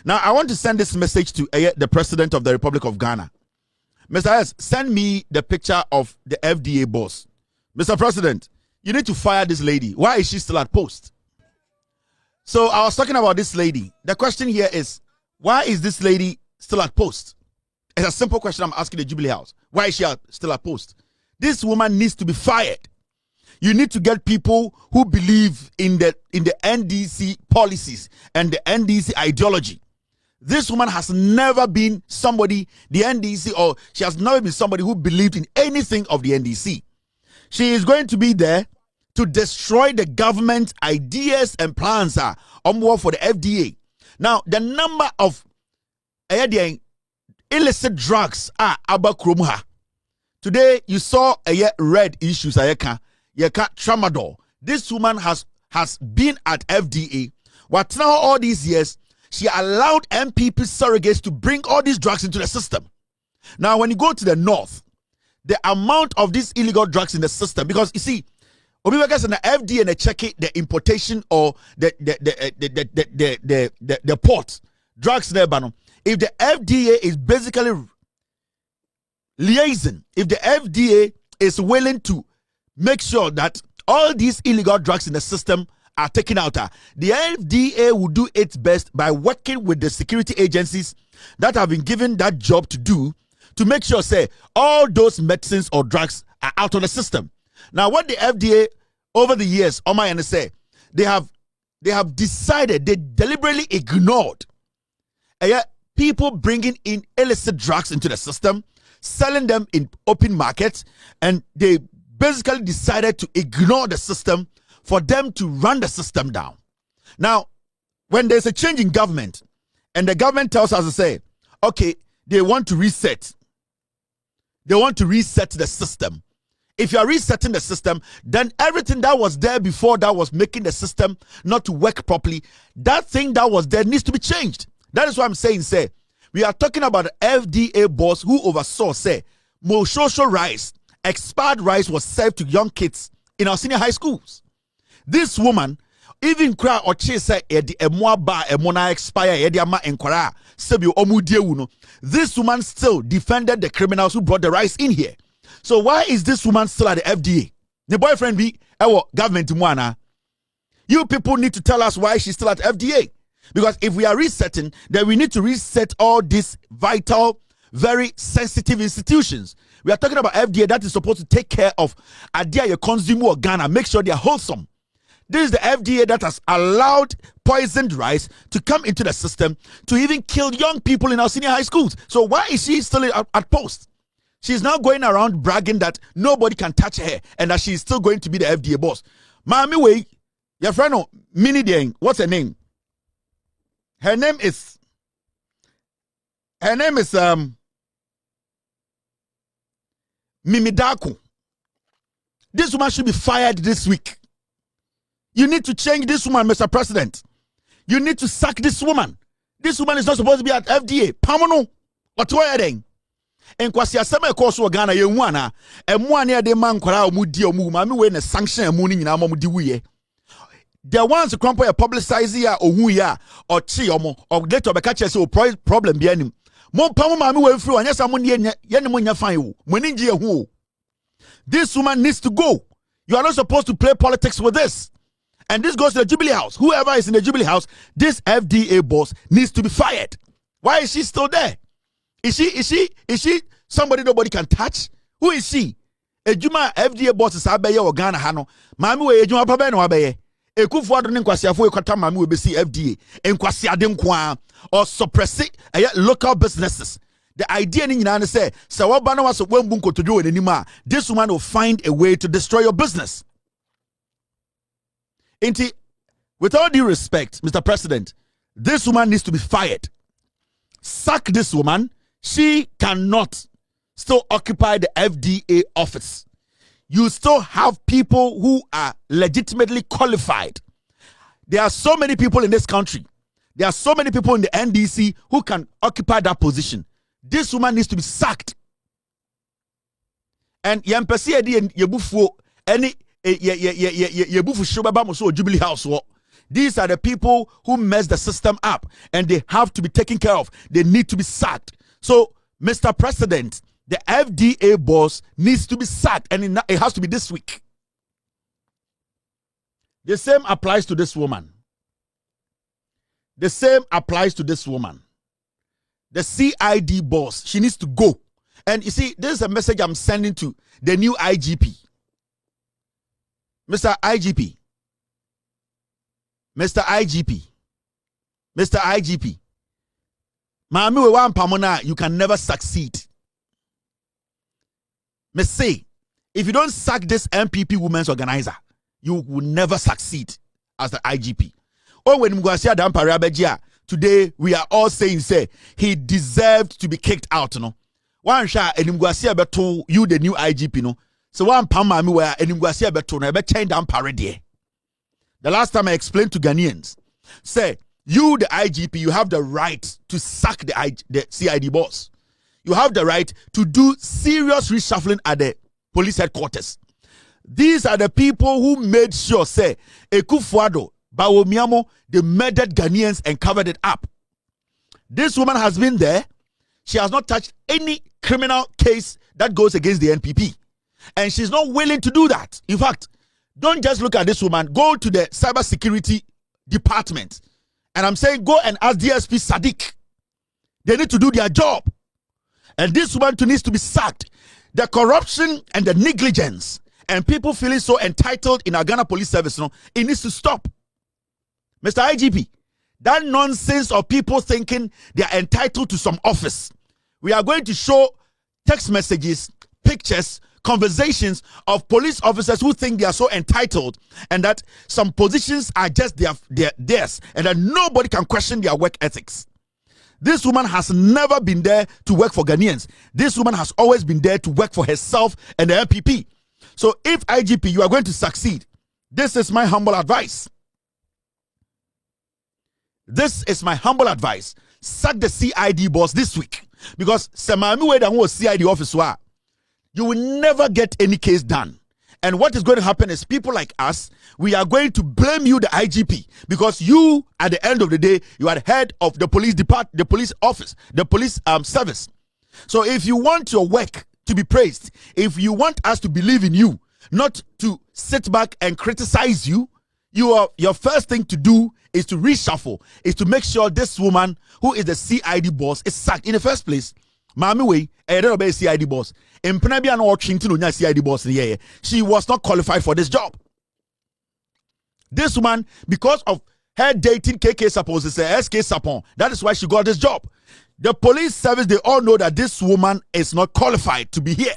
Now, I want to send this message to the President of the Republic of Ghana. Mr. S, send me the picture of the FDA boss. Mr. President, you need to fire this lady. Why is she still at post? So I was talking about this lady. The question here is, why is this lady still at post? It's a simple question I'm asking the Jubilee House. Why is she still at post? This woman needs to be fired. You need to get people who believe in the NDC policies and the NDC ideology. This woman has never been somebody, the NDC, or she has never been somebody who believed in anything of the NDC. She is going to be there to destroy the government ideas and plans for the FDA. Now, the number of illicit drugs are abakromuha. Today, you saw red issues. Tramadol. This woman has been at FDA. What now all these years, she allowed MPP surrogates to bring all these drugs into the system. Now, when you go to the north, the amount of these illegal drugs in the system, because you see, Obibagas and the FDA and they check it, the importation or the port drugs there, if the FDA is basically liaison, if the FDA is willing to make sure that all these illegal drugs in the system are taken out, the FDA will do its best by working with the security agencies that have been given that job to do, to make sure, say, all those medicines or drugs are out of the system. Now, what the FDA over the years, say, they have decided, they deliberately ignored people bringing in illicit drugs into the system, selling them in open markets, and they basically decided to ignore the system for them to run the system down. Now, when there's a change in government, and the government tells us to say, okay, they want to reset. They want to reset the system. If you are resetting the system, then everything that was there before that was making the system not to work properly, that thing that was there needs to be changed. That is what I'm saying, say, we are talking about the FDA boss who oversaw, say, Moshosho rice, expired rice was served to young kids in our senior high schools. This woman, even cry or chase say emona expire this woman still defended the criminals who brought the rice in here. So why is this woman still at the FDA? The boyfriend be government mwana. You people need to tell us why she's still at FDA. Because if we are resetting, then we need to reset all these vital, very sensitive institutions. We are talking about FDA that is supposed to take care of idea your consumer or Ghana, make sure they are wholesome. This is the FDA that has allowed poisoned rice to come into the system to even kill young people in our senior high schools. So why is she still at post? She's now going around bragging that nobody can touch her and that she's still going to be the FDA boss. Mami way, your friend Mini-Darko, what's her name? Her name is Mimi-Darko. This woman should be fired this week. You need to change this woman, Mr. President. You need to sack this woman. This woman is not supposed to be at FDA. Pamono, what are you doing? And kwasi asema ekoso Ghana ye hu ana emu ane de man kwara omudi omu ma me we na sanction emu ni nyina amomudi wuye. The ones crumple a publicize ya ohu ya or chi omo or later be catch say problem bi anim. Mo pam ma me we free anya sam ne ye ne mo nya fan wo. Mo ni ngie hu. This woman needs to go. You are not supposed to play politics with this. And this goes to the Jubilee House. Whoever is in the Jubilee House, this FDA boss needs to be fired. Why is she still there? Is she somebody nobody can touch? Who is she? Ejuma FDA boss is abeye or Ghana hano. Mami we ejuma pa be no abeye. Ekufu ado ne nkwasiafo ekota mami we be see FDA. Enkwasi ade nkwa or suppress local businesses. The idea ni nyina say woba na waso wembu nkotodo we nanima, this woman will find a way to destroy your business. Inti, with all due respect, Mr. President, this woman needs to be fired. Sack this woman. She cannot still occupy the FDA office. You still have people who are legitimately qualified. There are so many people in this country. There are so many people in the NDC who can occupy that position. This woman needs to be sacked. And yempesi edi yebufu any yebufu shobaba mo so Jubilee House wo. These are the people who mess the system up, and they have to be taken care of. They need to be sacked. So, Mr. President, the FDA boss needs to be sacked, and it has to be this week. The same applies to this woman. The same applies to this woman. The CID boss, she needs to go. And you see, this is a message I'm sending to the new IGP. Mr. IGP. Mr. IGP. Mr. IGP. Mami we wan pamona, you can never succeed. Me say, if you don't sack this MPP women's organizer, you will never succeed as the IGP. Oh, when Mugwasia Damparabegia, today we are all saying, say, he deserved to be kicked out, no? One shot, and Mugwasia beto you the new IGP, no? So one pama me where and Mugwasia beto, no, change down parade. The last time I explained to Ghanaians, say, you, the IGP, you have the right to sack the CID boss. You have the right to do serious reshuffling at the police headquarters. These are the people who made sure, say, Ekufuado, Bawomiamo, they murdered Ghanaians and covered it up. This woman has been there. She has not touched any criminal case that goes against the NPP. And she's not willing to do that. In fact, don't just look at this woman. Go to the cybersecurity department. And I'm saying go and ask DSP Sadiq. They need to do their job. And this woman too needs to be sacked. The corruption and the negligence and people feeling so entitled in our Ghana police service, no, it needs to stop. Mr. IGP, that nonsense of people thinking they are entitled to some office. We are going to show text messages, pictures, conversations of police officers who think they are so entitled and that some positions are just theirs and that nobody can question their work ethics. This woman has never been there to work for Ghanaians. This woman has always been there to work for herself and the MPP. So if IGP, you are going to succeed, this is my humble advice. This is my humble advice. Sack the CID boss this week. Because Semami Weda was CID officer, you will never get any case done. And what is going to happen is people like us, we are going to blame you, the IGP, because you, at the end of the day, you are the head of the police department, the police office, the police service. So if you want your work to be praised, if you want us to believe in you, not to sit back and criticize you, your first thing to do is to reshuffle, is to make sure this woman who is the CID boss is sacked in the first place. Mami way, I don't know CID boss. In Penabian or Chinton CID boss, she was not qualified for this job. This woman, because of her dating KK Sapon, SK Sapon, that is why she got this job. The police service, they all know that this woman is not qualified to be here.